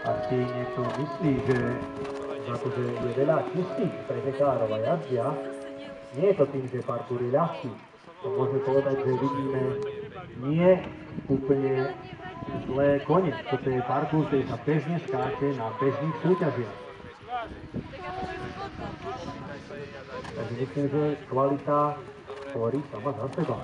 Ak si niekto myslí, že za to, že je veľa čistých pretekárov a jazdia, nie je to tým, že parkour je ľahký. To môžeme povedať, že vidíme nie úplne zlé kone. Toto je parkour, ktorý sa bežne skáče na bežných súťažiach. Takže myslím, že kvalita hovorí sama za seba.